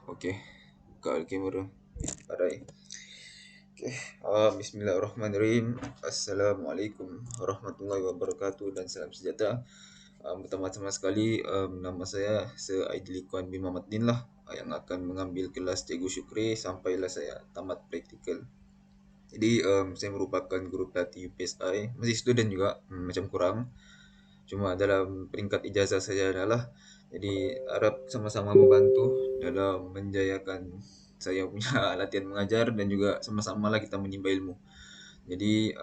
Oke, buka kamera. Alright. Oke, Bismillahirrahmanirrahim. Assalamualaikum warahmatullahi wabarakatuh dan salam sejahtera. Pertama-tama sekali, nama saya Sir Aidli Kuan bin Muhammad Din lah, yang akan mengambil kelas Cikgu Syukri sampailah saya tamat praktikal. Jadi, saya merupakan guru pelatih UPSI, masih student juga, macam kurang. Cuma dalam peringkat ijazah saja adalah, jadi harap sama-sama membantu dalam menjayakan saya punya latihan mengajar dan juga sama-sama lah kita menimba ilmu. Jadi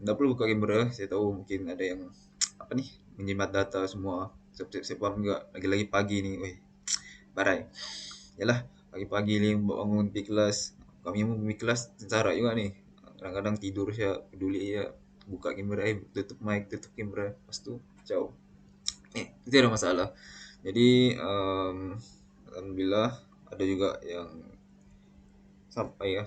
tak perlu buka kamera, saya tahu mungkin ada yang apa nih menjimat data semua. Saya paham juga lagi-lagi pagi ni, weh, barai. Yalah, pagi-pagi ni bangun pergi kelas. Kami pun pergi kelas sengsara juga ni. Kadang-kadang tidur saya peduli ya, buka kamera, tutup mic, tutup kamera, lepas tu ciao. Itu ada masalah. Jadi alhamdulillah ada juga yang sampai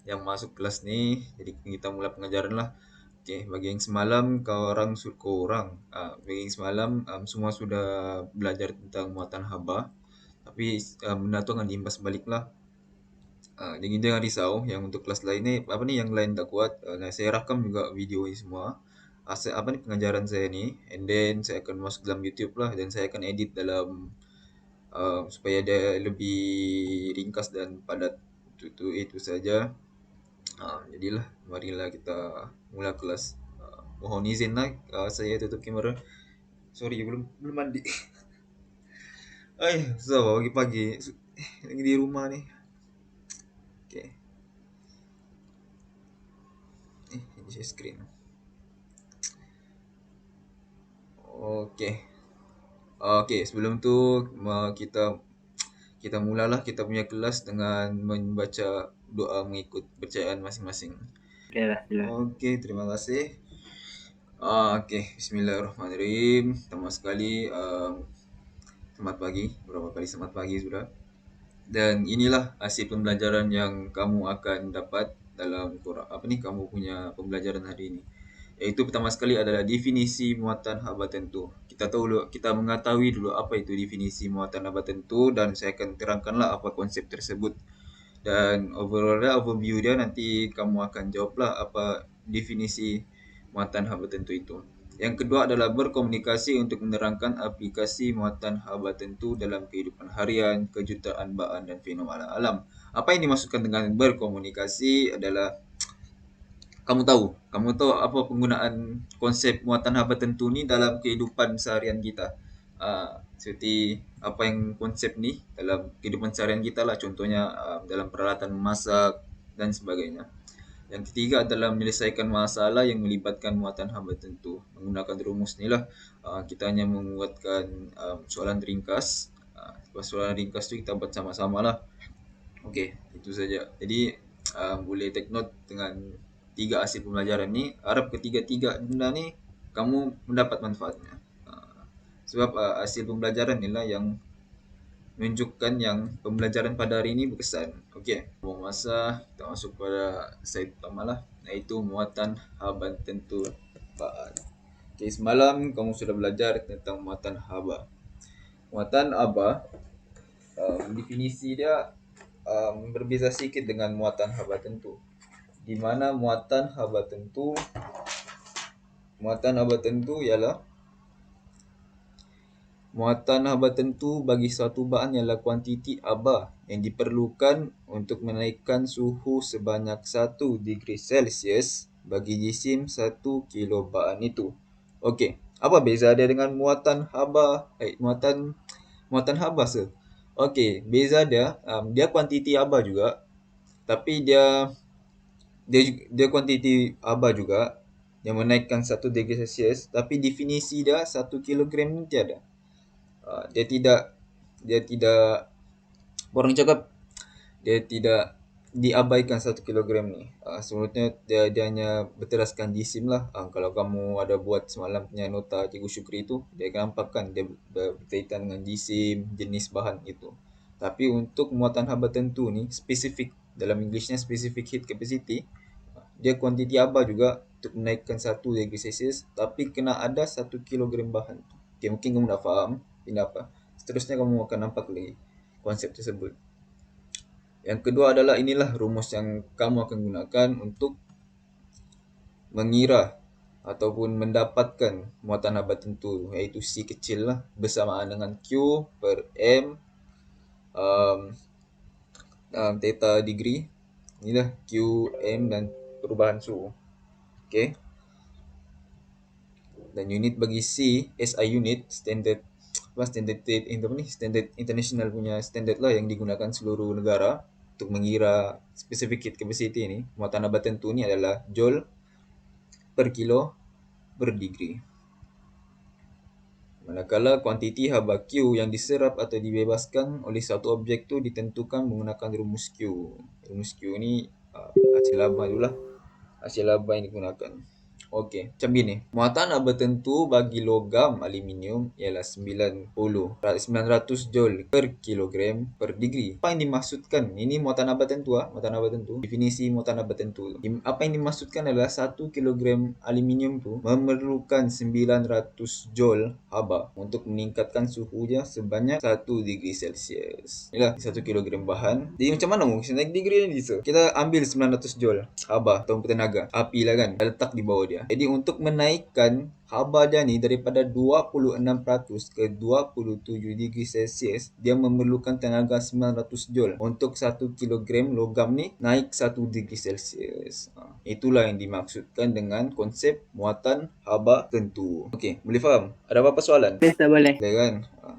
yang masuk kelas ni. Jadi kita mula pengajaran lah. Okey, bagi yang semalam bagi yang semalam semua sudah belajar tentang muatan haba. Tapi benda tu akan diimbas balik lah. Jadi jangan risau yang untuk kelas lain ni, yang lain tak kuat. Saya rakam juga video ni semua. Pengajaran saya ni, and then saya akan masuk dalam YouTube lah, dan saya akan edit dalam supaya dia lebih ringkas dan padat. Itu saja. Jadilah marilah kita mula kelas. Mohon izin lah, saya tutup kamera. Sorry, belum mandi. Susah pagi-pagi lagi di rumah ni. Okay. Ini share screen. Okay, sebelum tu kita mulalah kita punya kelas dengan membaca doa mengikut percayaan masing-masing. Okay, terima kasih. Bismillahirrahmanirrahim. Pertama sekali, selamat pagi. Berapa kali selamat pagi sudah. Dan inilah hasil pembelajaran yang kamu akan dapat dalam kamu punya pembelajaran hari ini. Iaitu pertama sekali adalah definisi muatan haba tentu. Kita mengetahui dulu apa itu definisi muatan haba tentu, dan saya akan terangkanlah apa konsep tersebut. Dan overview dia nanti kamu akan jawablah apa definisi muatan haba tentu itu. Yang kedua adalah berkomunikasi untuk menerangkan aplikasi muatan haba tentu dalam kehidupan harian, kejutaan baan dan fenomena alam. Apa yang dimaksudkan dengan berkomunikasi adalah kamu tahu apa penggunaan konsep muatan haba tentu ni dalam kehidupan seharian kita. Seperti apa yang konsep ni dalam kehidupan seharian kita lah, contohnya dalam peralatan memasak dan sebagainya. Yang ketiga adalah menyelesaikan masalah yang melibatkan muatan haba tentu. Menggunakan rumus ni lah, kita hanya membuatkan soalan ringkas. Soalan ringkas tu kita buat sama-sama lah. Okey, itu saja. Jadi boleh take note dengan 3 hasil pembelajaran ni. Harap ketiga-tiga benda ni kamu mendapat manfaatnya. Sebab hasil pembelajaran ni lah yang menunjukkan yang pembelajaran pada hari ini berkesan. Okey, buang masa, kita masuk pada slide pertama lah, iaitu muatan haba tentu baan. Okey, semalam kamu sudah belajar tentang muatan haba. Muatan haba, definisi dia berbeza sedikit dengan muatan haba tentu. Di mana muatan haba tentu ialah muatan haba tentu bagi suatu baan ialah kuantiti haba yang diperlukan untuk menaikkan suhu sebanyak 1 degree Celsius bagi jisim 1 kilo baan itu. Okey, apa beza dia dengan muatan haba? Muatan haba sir. Okey, beza dia, dia kuantiti haba juga, tapi dia kuantiti haba juga yang menaikkan 1 degree Celsius, tapi definisi dia 1 kilogram ni tiada. Dia tidak orang cakap dia tidak diabaikan 1 kilogram ni. Sebenarnya dia hanya berteraskan jisim lah. Kalau kamu ada buat semalam punya nota Cikgu Syukri tu, dia akan nampakkan dia berkaitan dengan jisim, jenis bahan itu. Tapi untuk muatan haba tentu ni spesifik, dalam Englishnya specific heat capacity, dia kuantiti haba juga untuk menaikkan 1 degree Celsius, tapi kena ada 1 kilogram bahan. Okay, mungkin kamu dah faham ini apa. Seterusnya kamu akan nampak lagi. konsep tersebut. Yang kedua adalah inilah rumus yang kamu akan gunakan untuk mengira ataupun mendapatkan muatan haba tentu, iaitu C kecil lah, bersamaan dengan Q per M um, theta degree. Inilah Q, M dan perubahan suhu. Okay. Dan unit bagi C, SI unit, standard international punya standard lah yang digunakan seluruh negara untuk mengira specific heat capacity ni. Muatan haba tentu ni adalah joule per kilo per degree. Manakala kuantiti haba Q yang diserap atau dibebaskan oleh satu objek tu ditentukan menggunakan rumus Q. Rumus Q ni hasil haba itulah. Hasil haba yang digunakan. Okey, macam ni. Muatan haba tentu bagi logam aluminium ialah 900 joule per kilogram per degree. Apa yang dimaksudkan? Ini muatan haba tentu muatan haba tentu. Definisi muatan haba tentu. Apa yang dimaksudkan adalah 1 kilogram aluminium tu memerlukan 900 joule haba untuk meningkatkan suhu dia sebanyak 1 degree Celsius. Inilah 1 kilogram bahan. Jadi macam mana mungkin naik degree ni bisa? Kita ambil 900 joule haba atau tenaga api lah kan, letak di bawah dia. Jadi untuk menaikkan haba dia ni daripada 26% ke 27 degree Celsius, dia memerlukan tenaga 900 joule untuk 1 kilogram logam ni naik 1 degree Celsius. Itulah yang dimaksudkan dengan konsep muatan haba tentu. Okey, boleh faham? Ada apa-apa soalan? Tak boleh. Boleh kan?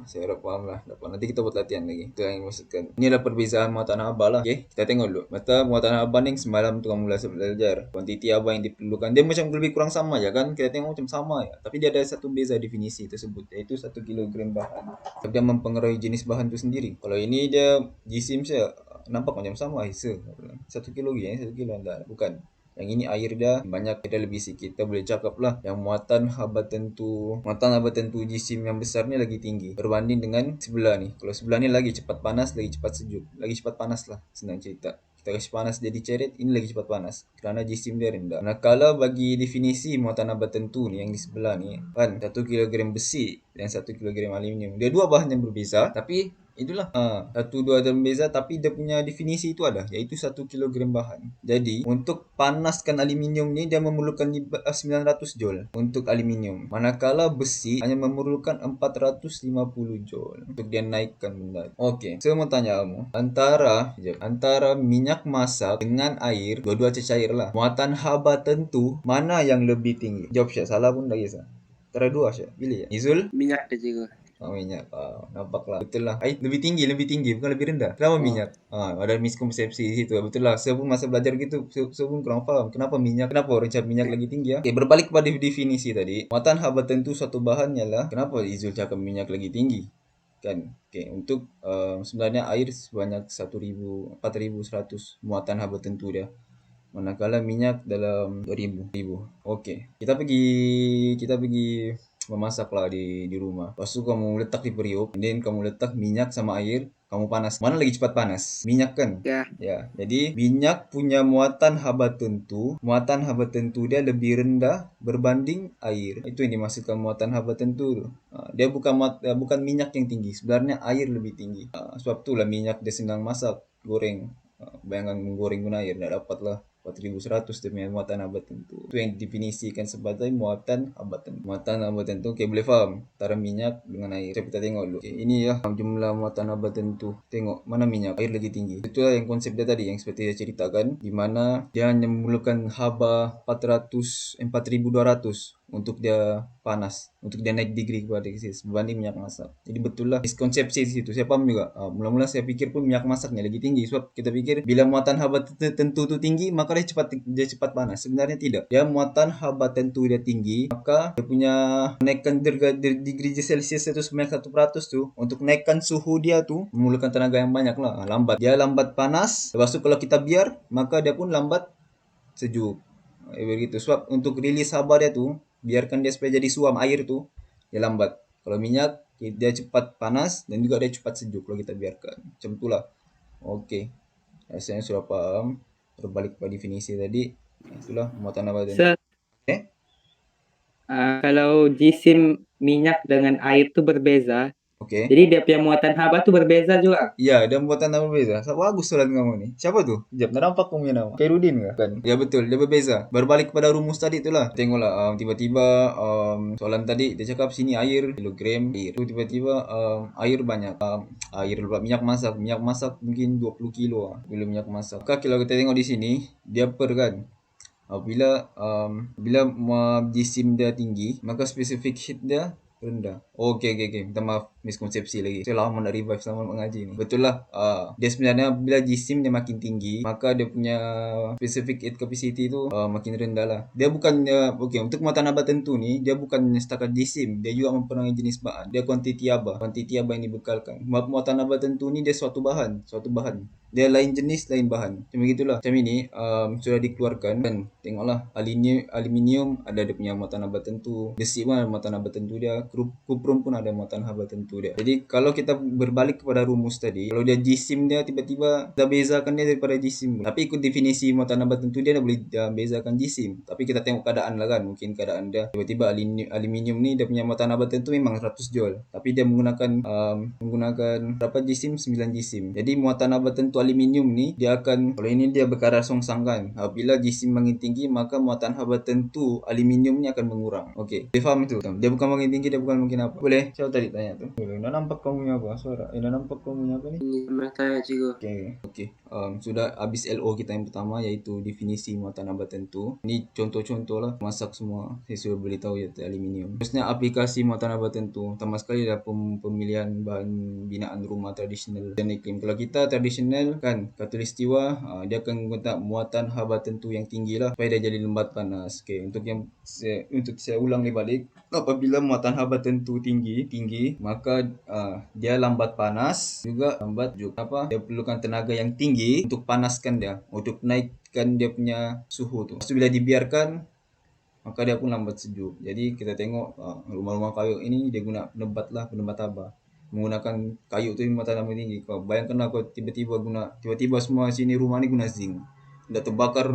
Saya harap faham lah. Dapat. Nanti kita buat latihan lagi. Itu yang dimaksudkan. Ini adalah perbezaan muatan haba lah. Okay? Kita tengok dulu. Mata muatan haba ni semalam tu kamu belajar. Kuantiti haba yang diperlukan. Dia macam lebih kurang sama je kan? Kita tengok macam sama ya. Tapi dia ada satu beza definisi tersebut. Iaitu 1 kilogram bahan. Tapi dia mempengaruhi jenis bahan tu sendiri. Kalau ini dia jisim saya nampak macam sama. 1 kilo lagi. 1 kilo anda. Bukan. Yang ini air dia banyak, dia lebih sikit. Kita boleh cakap lah yang muatan haba tentu jisim yang besar ni lagi tinggi berbanding dengan sebelah ni. Kalau sebelah ni lagi cepat panas, lagi cepat sejuk. Lagi cepat panas lah senang cerita. Kita kasi panas jadi ceret, ini lagi cepat panas kerana jisim dia rendah. Nah, kalau bagi definisi muatan haba tentu ni yang di sebelah ni kan 1 kilogram besi dan 1 kilogram aluminium. Dia dua bahan yang berbeza tapi itulah satu dua ada beza tapi dia punya definisi itu ada iaitu 1 kilogram bahan. Jadi untuk panaskan aluminium ni dia memerlukan 900 joule untuk aluminium, manakala besi hanya memerlukan 450 joule untuk dia naikkan benda. Okey, saya mau tanya kamu, antara minyak masak dengan air, dua-dua cecair lah, muatan haba tentu mana yang lebih tinggi? Jawab Syed, salah pun tak kisah. Antara dua Syed, pilih ya. Izul? Minyak dia juga. Minyak. Nampaklah. Betul lah. Lebih tinggi, bukan lebih rendah. Kenapa minyak? Ada miskonsepsi di situ. Betul lah. Saya pun masa belajar gitu, saya pun kurang faham. Kenapa minyak? Kenapa orang cakap minyak lagi tinggi ya? Okay, berbalik kepada definisi tadi. Muatan haba tentu suatu bahan ialah, kenapa Izul cakap minyak lagi tinggi? Kan? Okay, untuk sebenarnya air sebanyak 4,100 muatan haba tentu dia. Manakala minyak dalam 2,000. Okey. Kita pergi memasak lah di rumah. Lepas tu kamu letak di periuk, then kamu letak minyak sama air, kamu panas. Mana lagi cepat panas? Minyak kan? Ya. Jadi minyak punya muatan haba tentu dia lebih rendah berbanding air. Itu yang dimaksudkan muatan haba tentu tu. Dia bukan minyak yang tinggi, sebenarnya air lebih tinggi. Sebab itulah minyak dia senang masak, goreng. Bayangkan menggoreng guna air, tak dapat lah 4,100 dia punya muatan haba tentu. Itu yang definisikan sebagai muatan haba tentu. Muatan haba tentu, okay, boleh faham antara minyak dengan air. Kita tengok dulu. Okay, ini ya jumlah muatan haba tentu. Tengok mana minyak, air lagi tinggi. Itulah yang konsep dia tadi yang seperti saya ceritakan, di mana dia hanya memerlukan haba 4,200 untuk dia panas, untuk dia naik degree kepada Celsius berbanding minyak masak. Jadi betul lah miskonsepsi di situ. Saya paham juga. Mula-mula saya fikir pun minyak masak ni lagi tinggi sebab kita fikir bila muatan haba tentu tu tinggi maka dia cepat panas. Sebenarnya tidak. Dia muatan haba tentu dia tinggi, maka dia punya naikkan degree Celsius itu sebanyak 1% tu untuk naikkan suhu dia tu memerlukan tenaga yang banyak lah. Lambat. Dia lambat panas. Lepas tu kalau kita biar maka dia pun lambat sejuk. Begitu. Sebab untuk rilis haba dia tu biarkan dia supaya jadi suam air tu dia lambat. Kalau minyak dia cepat panas dan juga dia cepat sejuk kalau kita biarkan. Macam itulah. Okey. Rasanya sudah paham. Berbalik pada definisi tadi. Itulah muatan haba tentu. Kalau jisim minyak dengan air tu berbeza, Oke. Jadi dia punya muatan haba tuh berbeza juga. Iya, dan buatan nama berbeza. Bagus surat kamu nih. Siapa tuh? Jap, nggak nampak kamu punya nama. Khairuddin kah? Kan? Ya betul, dia berbeza. Berbalik pada rumus tadi itulah. Tengoklah, tiba-tiba soalan tadi dia cakap sini air kilogram air. Tiba-tiba air banyak. Air pula minyak masak mungkin 20 kilo. Belum minyak masak. Maka kalau kita tengok di sini, dia per kan. Bila jisim dia tinggi, maka spesifik heat dia rendah. Oh, okey okey okey. Minta maaf, miskonsepsi lagi. Saya lama nak revive selama mengaji ni. Betul lah. Dia sebenarnya bila jisim dia makin tinggi, maka dia punya specific heat capacity tu makin rendah lah. Dia bukannya okey untuk muatan haba tentu ni, dia bukan setakat jisim, dia juga mempengaruhi jenis bahan. Dia kuantiti haba. Kuantiti haba yang dibekalkan. Muatan haba tentu ni dia suatu bahan, dia lain jenis lain bahan macam begitulah. Macam ini sudah dikeluarkan kan, tengoklah aluminium ada dia punya muatan haba tentu, besi pun ada muatan haba tentu dia, kuprum pun ada muatan haba tentu dia. Jadi kalau kita berbalik kepada rumus tadi, kalau dia jisim dia tiba-tiba kita bezakan dia daripada jisim, tapi ikut definisi muatan haba tentu dia boleh bezakan jisim, tapi kita tengok keadaan lah kan. Mungkin keadaan dia tiba-tiba aluminium ni dia punya muatan haba tentu memang 100 joule, tapi dia menggunakan berapa jisim, 9 jisim. Jadi muatan haba tentu aluminium ni dia akan, kalau ini dia berkadar songsang kan. Apabila jisim makin tinggi maka muatan haba tentu aluminium ni akan mengurang. Okey, dia faham itu? Dia bukan makin tinggi, dia bukan makin apa. Boleh? Siapa tadi tanya tu? Boleh. Dah nampak kamu punya apa? Suara. Dah nampak kamu punya apa ni? Ini pernah tanya juga. Okey, okey. Sudah habis LO kita yang pertama iaitu definisi muatan haba tentu. Ini contoh-contoh lah masak semua. Saya sudah beritahu ya aluminium. Terusnya aplikasi muatan haba tentu. Pertama sekali adalah pemilihan bahan binaan rumah tradisional dan iklim. Kalau kita tradisional kan, khatulistiwa dia akan menggunakan muatan haba tentu yang tinggi lah supaya dia jadi lembat panas. Okey, untuk saya ulang balik, apabila muatan haba tentu tinggi maka dia lambat panas, juga lambat juga dia perlukan tenaga yang tinggi untuk panaskan dia, untuk naikkan dia punya suhu tu. Lepas tu bila dibiarkan maka dia pun lambat sejuk. Jadi kita tengok rumah-rumah kayu ini dia guna penebat haba, menggunakan kayu tu muatan haba tinggi. Kau bayangkanlah kau tiba-tiba semua sini rumah ni guna zinc, dah terbakar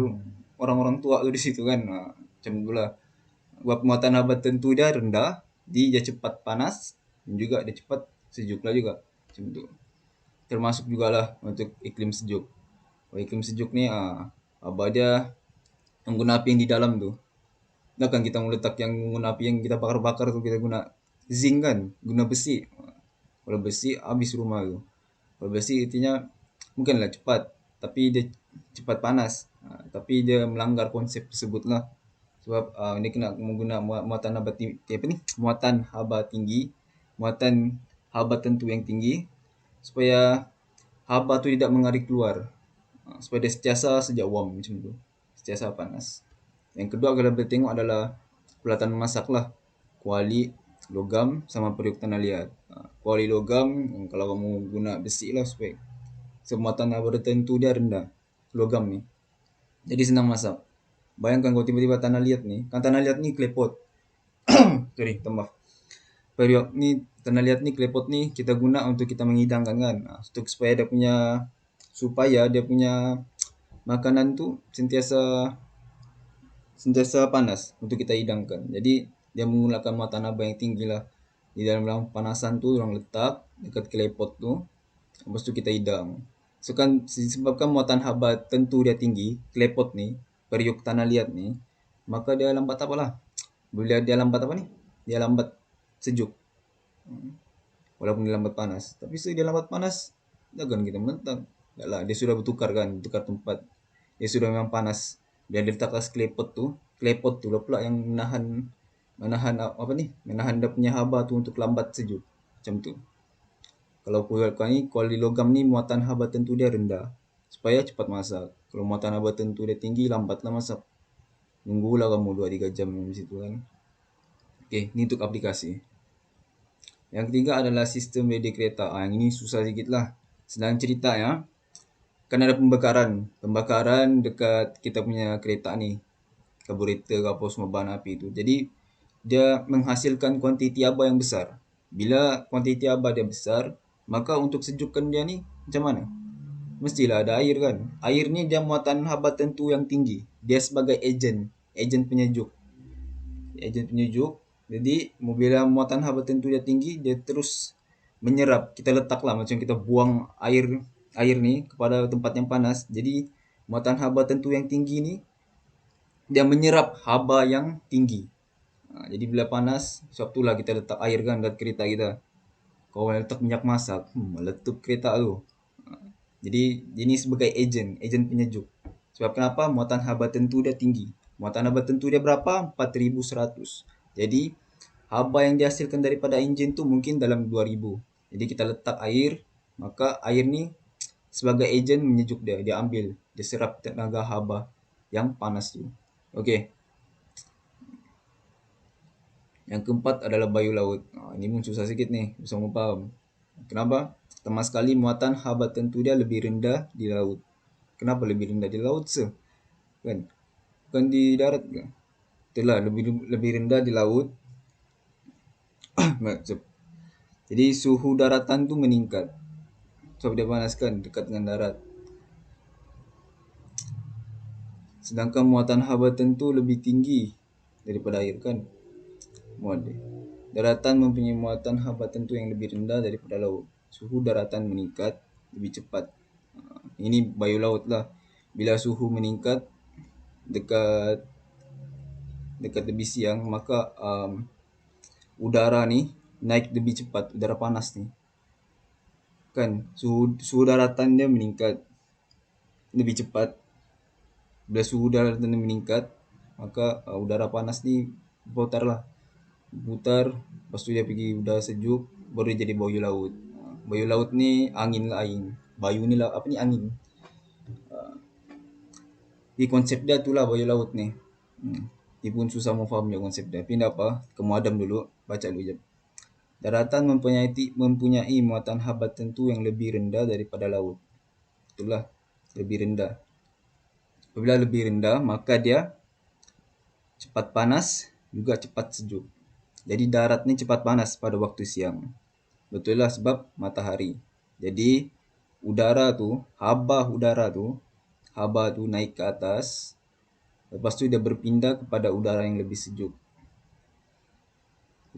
orang-orang tua tu di situ kan. Macam itulah. Buat muatan haba tentu dia rendah, dia cepat panas dan juga dia cepat sejuk lah juga. Macam tu. Termasuk jugalah untuk iklim sejuk. Kalau iklim sejuk ni haba dia mengguna api yang di dalam tu. Takkan kita meletak yang guna api yang kita bakar-bakar tu, kita guna zinc kan, guna besi. Kalau besi habis rumah tu. Kalau besi artinya mungkinlah cepat, tapi dia cepat panas. Tapi dia melanggar konsep tersebut lah. Sebab ini kena menggunakan muatan haba muatan haba tinggi, muatan haba tentu yang tinggi supaya haba tu tidak mengalir keluar. Supaya dia sentiasa sejak warm macam tu. Sentiasa panas. Yang kedua kalau kita tengok adalah peralatan memasak lah. Kuali, logam sama periuk tanah liat. Kuali logam kalau kamu guna besi lah supaya muatan haba tentu dia rendah. Logam ni. Jadi senang masak. Bayangkan kalau tiba-tiba tanah liat ni, kan tanah liat ni klepot. Sorry, tambah. Periuk ni, tanah liat ni, klepot ni kita guna untuk kita mengidangkan kan. Untuk supaya dia punya makanan tu sentiasa panas untuk kita hidangkan. Jadi dia menggunakan muatan haba yang tinggi lah. Di dalam panasan tu orang letak dekat klepot tu. Lepas tu kita hidang. So kan disebabkan muatan haba tentu dia tinggi, klepot ni, periuk tanah liat ni, maka dia lambat apa lah? Bila dia lambat apa ni? Dia lambat sejuk. Walaupun dia lambat panas. Tapi dia lambat panas, jangan kita mentang. Tak lah, dia sudah bertukar kan, tukar tempat. Dia sudah memang panas. Dia letak atas klepot tu lah pula yang menahan apa ni? Menahan dia punya haba tu untuk lambat sejuk. Macam tu. Kalau kuali logam ni muatan haba tentu dia rendah supaya cepat masak. Kalau muatan haba tentu dia tinggi, lambatlah masak. Nunggulah kamu 2-3 jam di situ kan. Okey, ni untuk aplikasi. Yang ketiga adalah sistem ready kereta. Yang ini susah sikit lah. Senang cerita ya. Kan ada pembakaran dekat kita punya kereta ni, karburator ke apa semua bahan api tu. Jadi dia menghasilkan kuantiti haba yang besar. Bila kuantiti haba dia besar, maka untuk sejukkan dia ni macam mana? Mestilah ada air kan. Air ni dia muatan haba tentu yang tinggi. Dia sebagai ejen penyejuk. Jadi bila muatan haba tentu dia tinggi, dia terus menyerap, kita letaklah macam kita buang air nih kepada tempat yang panas. Jadi muatan haba tentu yang tinggi nih dia menyerap haba yang tinggi. Jadi bila panas, sebab itulah kita letak air kan dekat kereta kita. Kalau letak minyak masak, meletup kereta tu. Jadi ini sebagai agen penyejuk. Sebab kenapa? Muatan haba tentu dia tinggi. Muatan haba tentu dia berapa? 4100. Jadi haba yang dihasilkan daripada enjin tu mungkin dalam 2000. Jadi kita letak air, maka air ni sebagai agen menyejuk dia. Dia ambil, dia serap tenaga haba yang panas tu. Okey. Yang keempat adalah bayu laut. Ini pun susah sikit nih, bisa faham. Kenapa? Pertama sekali muatan haba tentu dia lebih rendah di laut. Kenapa lebih rendah di laut kan? Bukan di darat kan? Itulah lebih rendah di laut. Jadi suhu daratan tu meningkat. Sebab dia panaskan dekat dengan darat. Sedangkan muatan haba tentu lebih tinggi daripada air kan? Muat dia. Daratan mempunyai muatan haba tentu yang lebih rendah daripada laut. Suhu daratan meningkat lebih cepat. Ini bayu laut lah. Bila suhu meningkat dekat lebih siang, maka udara ni naik lebih cepat, udara panas ni. Kan suhu daratan dia meningkat lebih cepat. Bila suhu daratan meningkat, maka udara panas ni putar, lepas tu dia pergi udara sejuk, baru dia jadi bayu laut. Bayu laut ni angin lah, angin. Bayu ni lah, apa ni, angin. Jadi konsep dia tu lah bayu laut ni. Dia pun susah mau faham dia konsep dia. Tapi tak apa, kamu adam dulu, baca dulu jap. Daratan mempunyai muatan haba tentu yang lebih rendah daripada laut. Itulah, lebih rendah. Apabila lebih rendah, maka dia cepat panas, juga cepat sejuk. Jadi darat ni cepat panas pada waktu siang. Betul lah sebab matahari. Jadi haba tu naik ke atas. Lepas tu dia berpindah kepada udara yang lebih sejuk.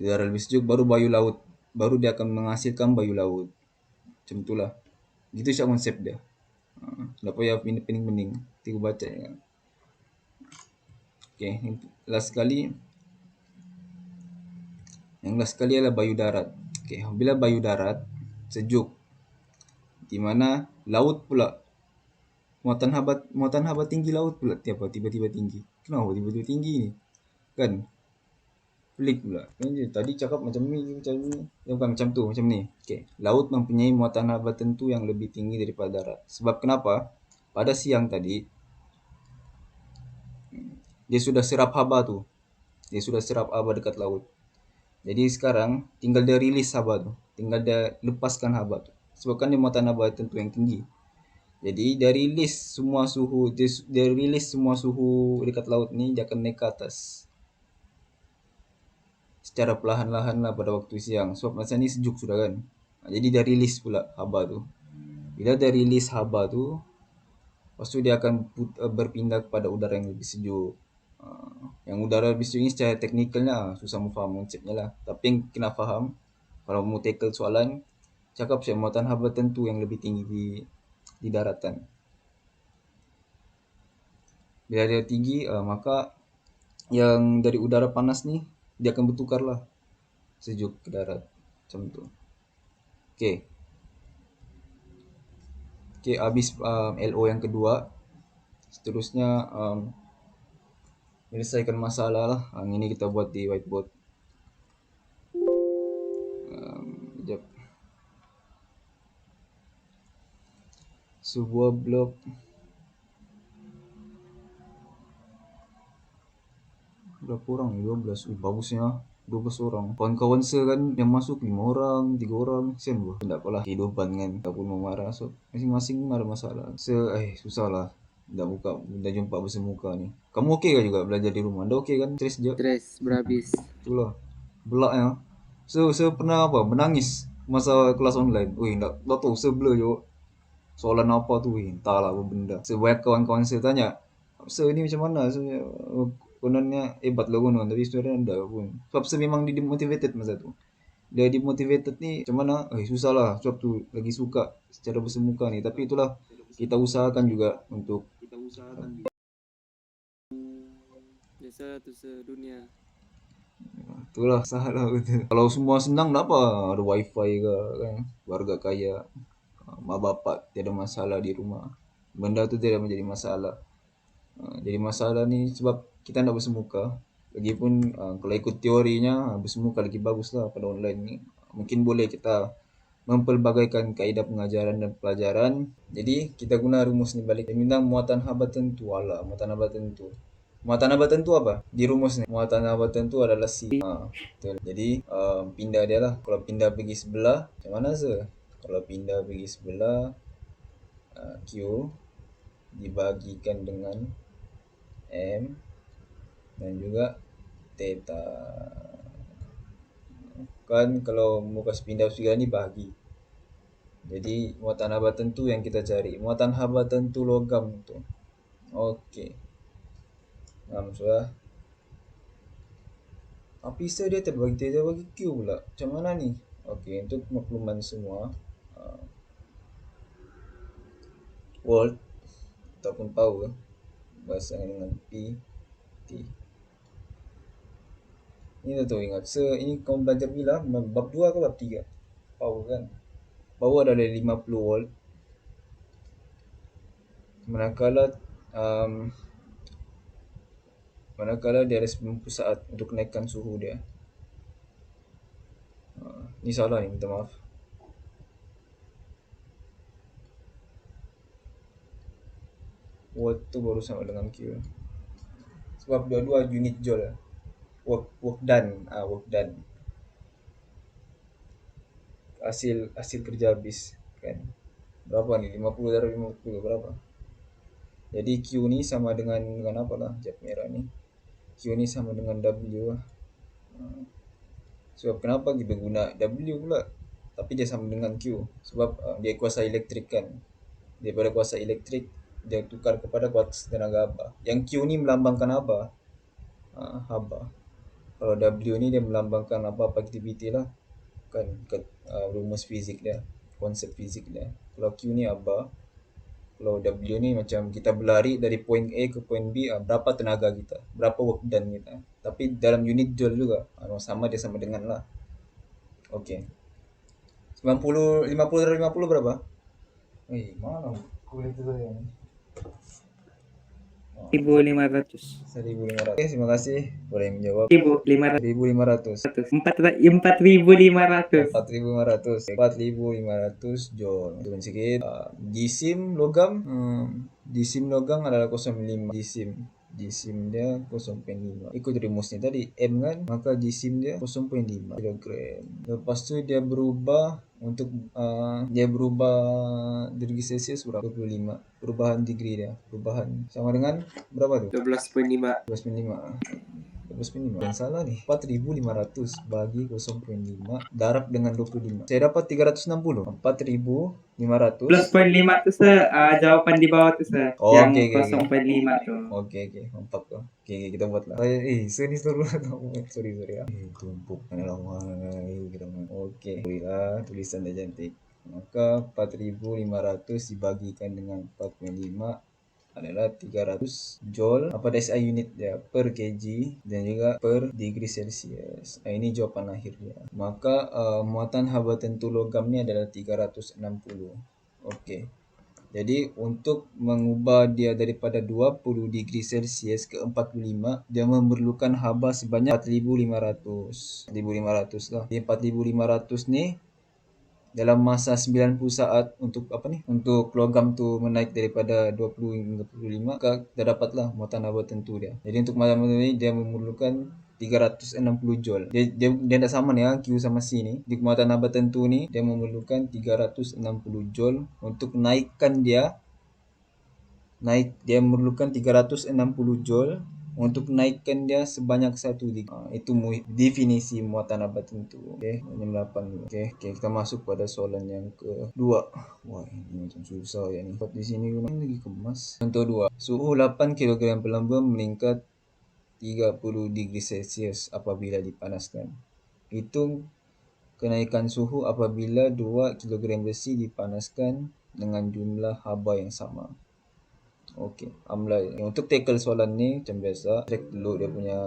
Udara lebih sejuk baru bayu laut. Baru dia akan menghasilkan bayu laut. Macam itulah. Gitu siap konsep dia. Tak payah pening-pening. Nanti baca ya. Okay, last sekali. Yang last sekali adalah bayu darat. Okay, bila bayu darat sejuk, di mana laut pula muatan haba tinggi laut pula tiba-tiba tinggi. Kenapa tiba-tiba tinggi ni? Kan? Pelik pula. Tadi cakap macam ni. Bukan macam tu, macam ni. Okay. Laut mempunyai muatan haba tentu yang lebih tinggi daripada darat. Sebab kenapa? Pada siang tadi, dia sudah serap haba tu. Dia sudah serap haba dekat laut. Jadi sekarang tinggal dia rilis haba tu. Tinggal dia lepaskan haba tu. Sebab kan dia muatan haba tentu yang tinggi. Jadi dia rilis semua suhu dekat laut ni, dia akan naik ke atas secara perlahan-lahan lah pada waktu siang. Sebab masa ni sejuk sudah kan. Jadi dia rilis pula haba tu. Bila dia rilis haba tu, lepas tu dia akan berpindah kepada udara yang lebih sejuk. Yang udara lebih sejuk ni secara teknikalnya susah mau faham konsepnya lah. Tapi yang kena faham, kalau mau tackle soalan, cakap saya muatan haba tentu yang lebih tinggi di daratan. Bila dia tinggi, maka yang dari udara panas ni dia akan bertukar lah sejuk ke darat macam tu. Okay, habis LO yang kedua. Seterusnya menyelesaikan masalah lah. Ini kita buat di whiteboard. Sekejap. Sebuah blok berapa orang ni? 12. Bagusnya 12 orang. Kawan-kawan saya kan yang masuk 5 orang, 3 orang. Kesian gua. Tak apalah, kehidupan kan. Tak pun memarah. So, masing-masing ada masalah. Susah lah. Dah jumpa bersemuka ni. Kamu okey kan juga belajar di rumah? Dah okey kan? Stres je? Stres berhabis. Itulah. Belaknya. Saya pernah menangis masa kelas online. Tak tahu saya blur je. Soalan apa tu? Entahlah apa benda. Sebanyak kawan-kawan saya tanya, "Sir ni macam mana?" Saya kononnya hebat lah konon. Tapi sebenarnya dah pun. Sebab saya memang demotivated masa tu. dia demotivated ni macam mana? Susah lah sebab tu lagi suka secara bersemuka ni. Tapi itulah kita usahakan juga untuk Biasa tu sedunia. itulah salah betul. Kalau semua senang tak apa, ada wifi ke kan, warga kaya, mak bapak tiada masalah di rumah. Benda tu tidak menjadi masalah. Jadi masalah ni sebab kita nak bersemuka. Lagipun kalau ikut teorinya bersemuka lagi bagus lah pada online ni. Mungkin boleh kita mempelbagaikan kaedah pengajaran dan pelajaran. Jadi kita guna rumus ni balik. Dia bilang muatan haba tentu. Alah, muatan haba tentu. Muatan haba tentu apa? Di rumus ni. Muatan haba tentu adalah C. Betul. Jadi pindah dia lah. Kalau pindah pergi sebelah, macam mana se? Kalau pindah pergi sebelah, Q dibagikan dengan M dan juga theta. Kan kalau mau kasih pindah segala ni bahagi. Jadi muatan haba tentu yang kita cari. Muatan haba tentu logam tu. Okey. Sudah. Tapi dia terbagi Q pula. Macam mana ni? Okey, untuk makluman semua. Volt ataupun power bahasa dengan P T. Ini tu ingat. Ini kau belajar bila? Bab 2 ke bab 3? Power kan? Power adalah 50 volt. Manakala dia ada 90 saat untuk naikkan suhu dia. Ni salah ni, minta maaf. Watt tu baru sama dengan Q. Sebab dua-dua unit joule. Work done. Work done. Hasil kerja habis kan. Berapa ni? 50 darab 50 berapa? Jadi Q ni sama dengan apa lah? Jap merah ni. Q ni sama dengan W lah. Sebab kenapa kita guna W pula? Tapi dia sama dengan Q. Sebab dia kuasa elektrik kan. Daripada kuasa elektrik dia tukar kepada kuasa tenaga haba. Yang Q ni melambangkan apa? Haba. Kalau W ni dia melambangkan apa aktiviti lah. Kan rumus fizik dia, konsep fizik dia. Kalau Q ni haba. Kalau W ni macam kita berlari dari point A ke point B, berapa tenaga kita, berapa work done kita. Tapi dalam unit joule juga. Sama dia sama dengan lah. Okey. 50 dari 50 berapa? Mana kalkulator saya ni? 1.500. 1.500. Terima kasih boleh menjawab. 1.500. 1.500. 4.500. 4.500 joule. Turun sikit. Jisim logam. Jisim logam adalah 0.5. Jisim dia 0.5. Ikut rumus ni tadi M kan, maka jisim dia 0.5 kilogram. Lepas tu dia berubah untuk degree Celsius berapa? 25. Perubahan degree dia. Perubahan sama dengan berapa tu? 12.5. 12.5. Yang salah ni. 4.500 bagi 0.5 darab dengan 25. Saya dapat 360. 4.500. 12.5 tu jawapan di bawah tu yang okey. 0.5 tu. Okey. Mantap tu. Okey, kita buatlah. Sorry. Sorry. Tumpuk lama. Okey. Tulisan dia cantik. Maka 4.500 dibagikan dengan 4.5 adalah 300 joule SI unit dia per kg dan juga per degree Celsius. Ini jawapan akhir dia. Maka muatan haba tentu logam ni adalah 360. Okey. Jadi untuk mengubah dia daripada 20 degree Celsius ke 45, dia memerlukan haba sebanyak 4.500. 4.500 lah. Jadi 4.500 ni dalam masa 90 saat untuk untuk logam tu menaik daripada 20 hingga 45, maka terdapatlah muatan haba tentu dia. Jadi untuk muatan ini dia memerlukan 360 joule. Dia tak sama ni Q sama C ni. Di muatan haba tentu ni dia memerlukan 360 joule untuk naikkan dia. Dia memerlukan 360 joule untuk naikkan dia sebanyak 1 degree. Itu definisi muatan haba tentu. Okey, nombor 8 dulu. Okey, kita masuk pada soalan yang kedua. Wah, ini macam susah ya ni. Di sini lagi kemas. Contoh 2. Suhu 8 kg per lambung meningkat 30 degree Celsius apabila dipanaskan. Hitung kenaikan suhu apabila 2 kilogram besi dipanaskan dengan jumlah haba yang sama. Okey, Amlai. Untuk tackle soalan ni macam biasa, check dulu dia punya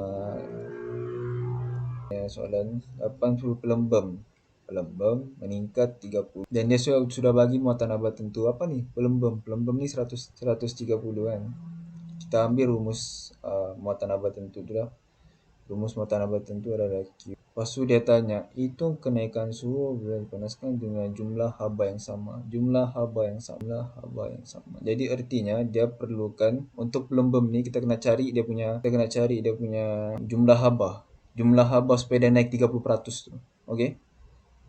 soalan 80 pelembam. Pelembam meningkat 30. Dan dia sudah bagi muatan haba tentu. Apa ni? Pelembam. Pelembam ni 130 kan. Kita ambil rumus muatan haba tentu tu lah. Rumus muatan haba tentu adalah Q. Lepas tu dia tanya, hitung kenaikan suhu bila dipanaskan dengan jumlah haba yang sama. Jumlah haba yang sama. Jumlah haba yang sama. Jadi artinya dia perlukan untuk pelembam ni kita kena cari dia punya jumlah haba. Jumlah haba supaya dia naik 30% tu. Okey.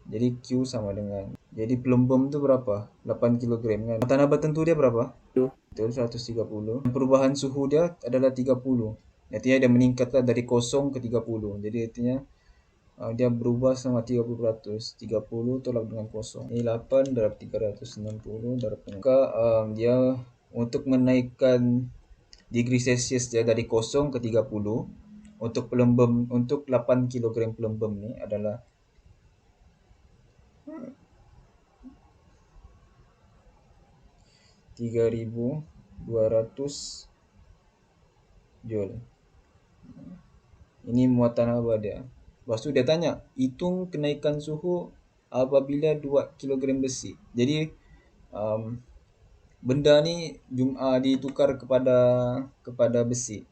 Jadi Q sama dengan, jadi pelembam tu berapa? 8 kilogram kan. Muatan haba tentu dia berapa? Betul, 130. Perubahan suhu dia adalah 30. Artinya dia meningkatlah dari 0 ke 30. Jadi artinya dia berubah sama 30%. 30 tolak dengan 0. Ini 8 darab 360 darab maka dia untuk menaikkan degree Celsius dia dari 0 ke 30 untuk pelembam, untuk 8 kilogram pelembam ni adalah 3200 joule. Ini muatan haba dia. Lepas tu dia tanya, hitung kenaikan suhu apabila 2 kilogram besi. Jadi benda ni ditukar kepada besi.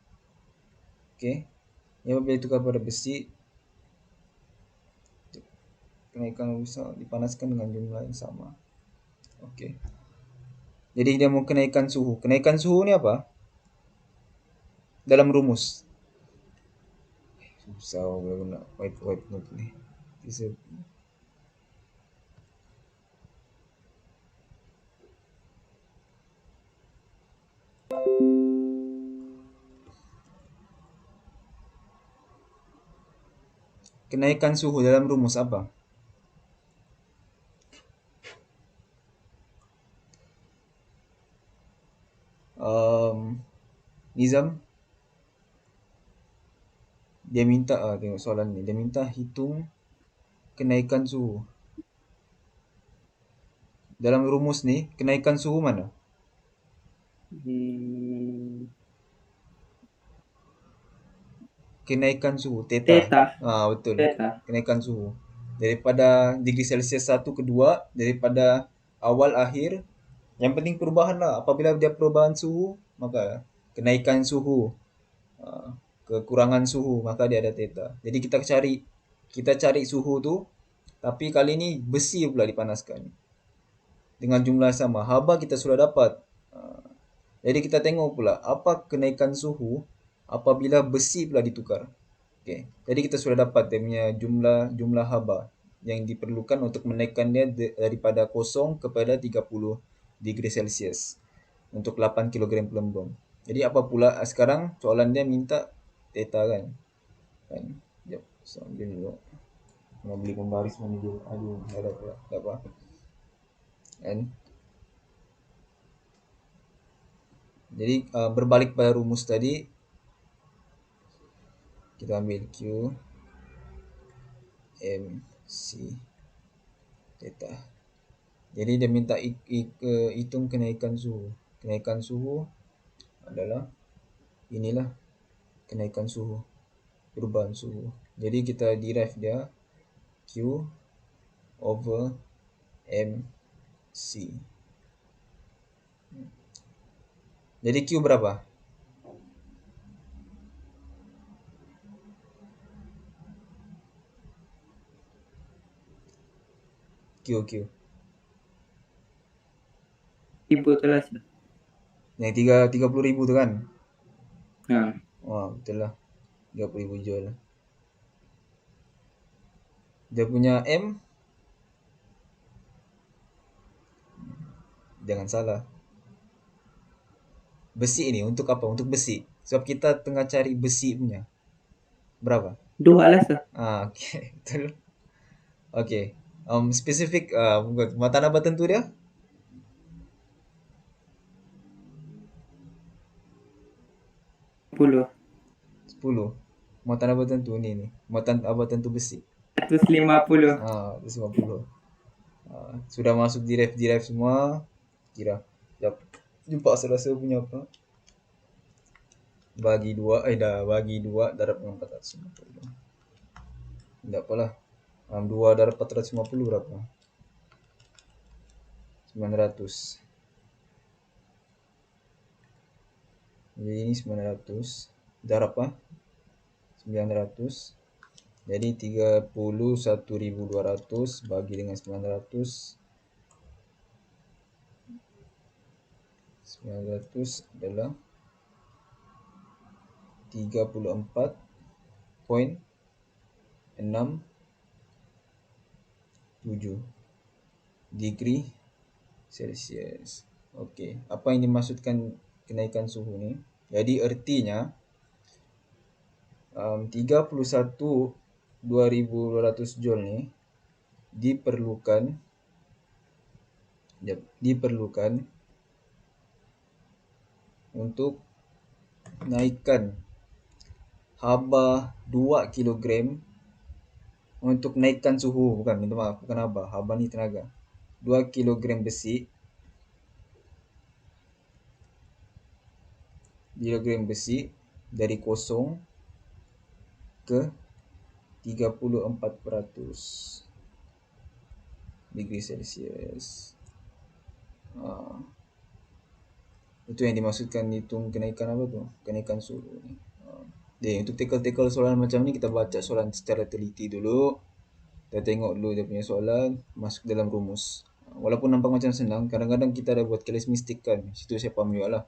Okey. Ini apabila ditukar kepada besi, kenaikan besar dipanaskan dengan jumlah yang sama. Okey. Jadi dia mau kenaikan suhu. Kenaikan suhu ni apa? Dalam rumus. Susah kalau guna white note ni. Kenaikan suhu dalam rumus apa? Nizam, dia minta tengok soalan ni, dia minta hitung kenaikan suhu. Dalam rumus ni, kenaikan suhu mana? Kenaikan suhu, theta. Betul. Theta. Kenaikan suhu. Daripada degree Celsius 1 ke 2, daripada awal akhir, yang penting perubahan lah. Apabila dia perubahan suhu, maka kenaikan suhu, kekurangan suhu, maka dia ada theta. Jadi kita cari suhu tu, tapi kali ni besi pula dipanaskan dengan jumlah sama. Haba kita sudah dapat. Jadi kita tengok pula apa kenaikan suhu apabila besi pula ditukar. Okay. Jadi kita sudah dapat dia punya jumlah haba yang diperlukan untuk menaikkan dia daripada 0 kepada 30 degree Celsius untuk 8 kilogram pelembam. Jadi apa pula sekarang soalan dia minta theta kan. Sekejap, sambil dulu. Nak beli pembaris mana dia. Aduh, tak apa. Kan? Jadi berbalik pada rumus tadi, kita ambil Q M C theta. Jadi dia minta hitung kenaikan suhu. Kenaikan suhu adalah inilah kenaikan suhu, perubahan suhu. Jadi kita derive dia Q over M C. Jadi Q berapa? Q. Ibu telah. Yang 30,000 tu kan? Wah, betul lah. 30,000 joule. Dia punya M, jangan salah. Besi ni untuk apa? Untuk besi. Sebab kita tengah cari besi punya. Berapa? 2 lah sah. Okay. Betul. Okay. Spesifik muatan haba tentu dia? 10. 10. Muatan haba tentu ni. Muatan haba tentu besi. 150. 150. Sudah masuk derive semua. Kira. Jap. Jumpa rasa punya apa? Bagi 2, bagi 2 darab dengan 450. Tidak apalah. 2 darab 450 berapa? 900. Jadi ini 900 darab apa? 900. Jadi 31.200 bagi dengan 900. 900 adalah 34.67 degree Celsius. Okey, apa yang dimaksudkan kenaikan suhu ni? Jadi ertinya 31.200 joule ni diperlukan untuk naikkan haba 2 kilogram untuk naikkan suhu, minta maaf, bukan haba ni tenaga. 2 kilogram besi dari kosong ke 34% degree Celsius. Itu yang dimaksudkan hitung kenaikan apa tu? Kenaikan suhu ni. Jadi untuk tackle soalan macam ni, kita baca soalan secara teliti dulu. Kita tengok dulu dia punya soalan, masuk dalam rumus. Walaupun nampak macam senang, kadang-kadang kita ada buat kelas mistik kan. Situ saya faham juga lah.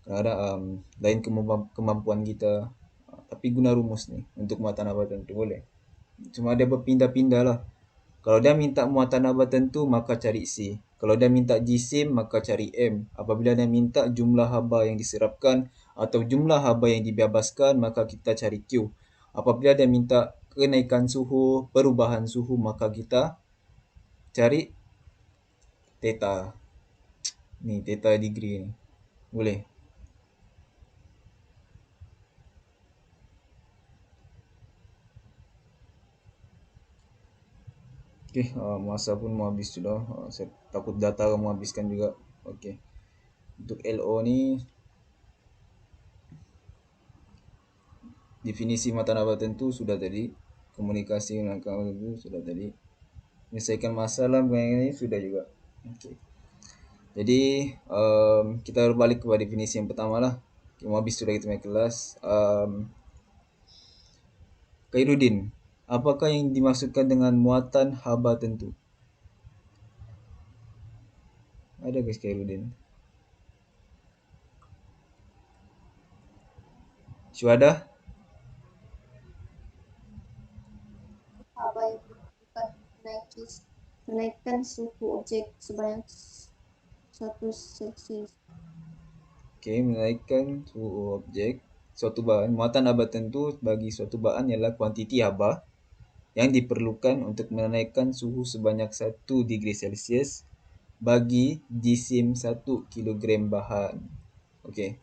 Kadang-kadang lain kemampuan kita. Tapi guna rumus ni untuk muatan apa tentu boleh. Cuma dia berpindah-pindah lah. Kalau dia minta muatan haba tentu, maka cari C. Kalau dia minta jisim, maka cari M. Apabila dia minta jumlah haba yang diserapkan atau jumlah haba yang dibebaskan, maka kita cari Q. Apabila dia minta kenaikan suhu, perubahan suhu, maka kita cari theta. Ni theta degree ni. Boleh? Okey, masa pun mau habis sudah. Saya takut data kamu habiskan juga. Okey. Untuk LO ni, definisi muatan haba tentu sudah tadi. Komunikasi dengan kamu tentu sudah tadi. Menyelesaikan masalah ini sudah juga. Okey. Jadi kita berbalik kepada definisi yang pertama lah. Okay, mau habis sudah kita punya kelas. Khairuddin, apakah yang dimaksudkan dengan muatan haba tentu? Ada guys Khairuddin? Syuhada? Haba yang dilakukan menaikkan suhu objek sebanyak 1 Celsius. Okey, menaikkan suhu objek suatu bahan. Muatan haba tentu bagi suatu bahan ialah kuantiti haba yang diperlukan untuk menaikkan suhu sebanyak 1 degree Celsius bagi jisim 1 kilogram bahan. Okey.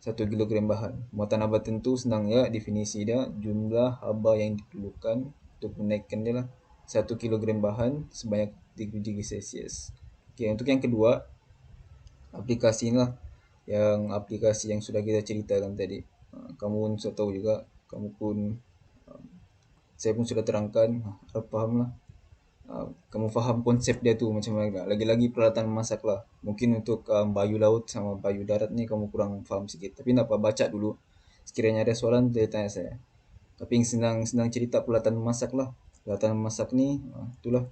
1 kilogram bahan. Muatan haba tentu senang ya, definisi dia jumlah haba yang diperlukan untuk menaikkan dia lah 1 kilogram bahan sebanyak 3 degree Celsius. Okey, untuk yang kedua, aplikasi lah. Yang aplikasi yang sudah kita ceritakan tadi. Kamu pun sudah tahu juga, saya pun sudah terangkan, harap faham lah. Kamu faham konsep dia tu macam mana. Lagi-lagi peralatan memasak lah. Mungkin untuk bayu laut sama bayu darat ni kamu kurang faham sikit. Tapi tak apa, baca dulu. Sekiranya ada soalan, dia tanya saya. Tapi yang senang cerita peralatan memasak lah. Peralatan memasak ni, itulah.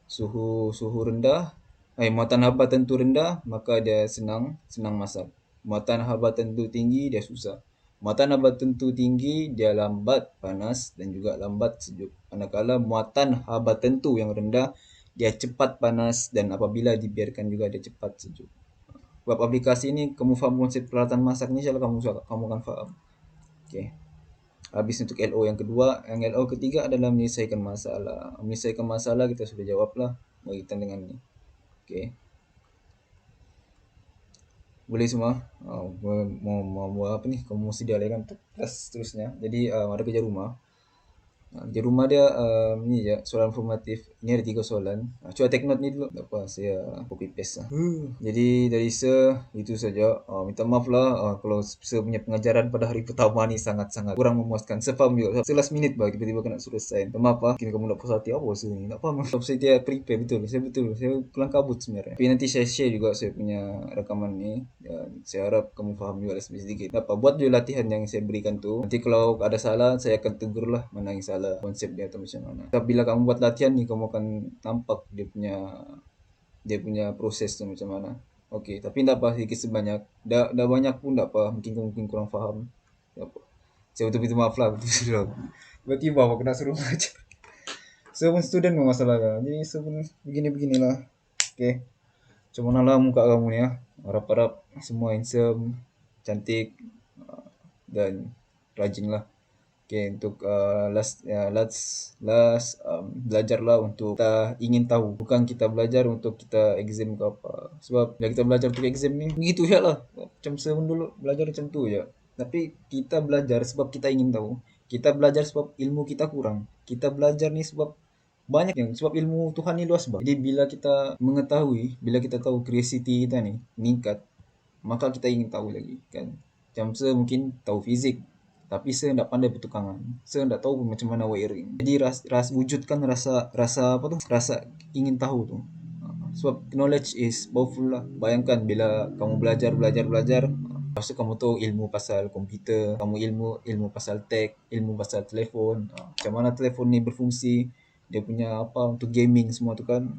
Suhu rendah, muatan haba tentu rendah, maka dia senang masak. Muatan haba tentu tinggi, dia susah. Muatan haba tentu tinggi, dia lambat panas dan juga lambat sejuk. Manakala muatan haba tentu yang rendah, dia cepat panas dan apabila dibiarkan juga dia cepat sejuk. Bab aplikasi ni, kamu faham konsep peralatan masak ni, insyaAllah kamu akan faham. Okay. Habis untuk LO yang kedua. Yang LO ketiga adalah menyelesaikan masalah. Menyelesaikan masalah kita sudah jawab lah berkaitan dengan ni. Okay. Boleh semua. Mau apa ni? Kamu sedia lah kan untuk kelas seterusnya. Jadi ada kerja rumah. Di rumah dia ni je soalan formatif. Ini ada 3 soalan. Cuba take note ni dulu. Tak apa, saya copy paste lah. Jadi dari Sir itu saja. Minta maaf lah kalau Sir punya pengajaran pada hari pertama ni sangat-sangat kurang memuaskan. Saya faham juga. Last minute bah tiba-tiba kena suruh sign. Minta maaf lah. Kini kamu nak puas hati apa Sir ni? Tak faham. Sebab saya tidak prepare betul. Saya kelang kabut sebenarnya. Tapi nanti saya share juga saya punya rekaman ni. Dan saya harap kamu faham juga sedikit. Tak apa, buat dulu latihan yang saya berikan tu. Nanti kalau ada salah, saya akan tegur lah mana yang salah konsep dia atau macam mana. Tapi bila kamu buat latihan ni, kamu akan nampak dia punya proses tu macam mana. Okey, tapi tak apa sedikit sebanyak. Dah banyak pun tak apa. Mungkin kurang faham. Tak apa. Saya betul-betul maaf lah. Betul-betul. Tiba-tiba aku kena suruh belajar. Saya pun student pun masalah kan. Jadi saya pun begini-beginilah. Okey. Macam mana lah muka kamu ni ya. Harap-harap semua handsome, cantik dan rajin lah. Okay, untuk last belajarlah untuk kita ingin tahu, bukan kita belajar untuk kita exam ke apa. Sebab bila kita belajar untuk exam ni begitu je lah. Macam saya pun dulu belajar macam tu je. Tapi kita belajar sebab kita ingin tahu. Kita belajar sebab ilmu kita kurang. Kita belajar ni sebab banyak yang sebab ilmu Tuhan ni luas bah. Jadi bila kita mengetahui, bila kita tahu curiosity kita ni meningkat, maka kita ingin tahu lagi kan. Macam saya mungkin tahu fizik, tapi saya tidak pandai pertukangan. Saya tidak tahu macam mana wiring. Jadi wujudkan rasa apa tu? Rasa ingin tahu tu. Sebab knowledge is powerful lah. Bayangkan bila kamu belajar, lepas tu kamu tahu ilmu pasal komputer, kamu ilmu pasal tech, ilmu pasal telefon, macam mana telefon ni berfungsi, dia punya apa untuk gaming semua tu kan.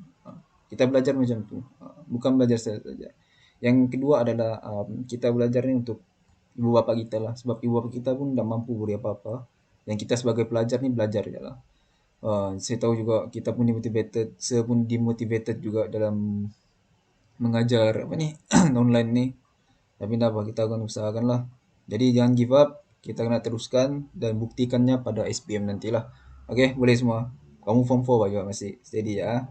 Kita belajar macam tu. Bukan belajar saja. Yang kedua adalah kita belajar ni untuk ibu bapa kita lah. Sebab ibu bapa kita pun tak mampu beri apa-apa. Dan kita sebagai pelajar ni belajar je lah. Saya tahu juga kita pun dimotivated. Saya pun dimotivated juga dalam mengajar apa ni online ni. Tapi tak apa, kita akan usahakan lah. Jadi jangan give up. Kita kena teruskan dan buktikannya pada SPM nantilah. Okay, boleh semua. Kamu form 4 juga masih steady ya.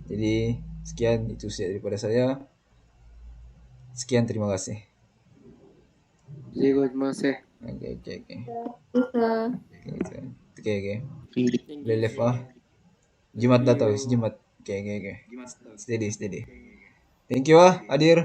Jadi sekian itu saja daripada saya. Sekian, terima kasih. Terima kasih. Okay. Kita Okay. Boleh left lah. Jumat dah tahu, Jumat. Okay. Steady. Thank you Adir.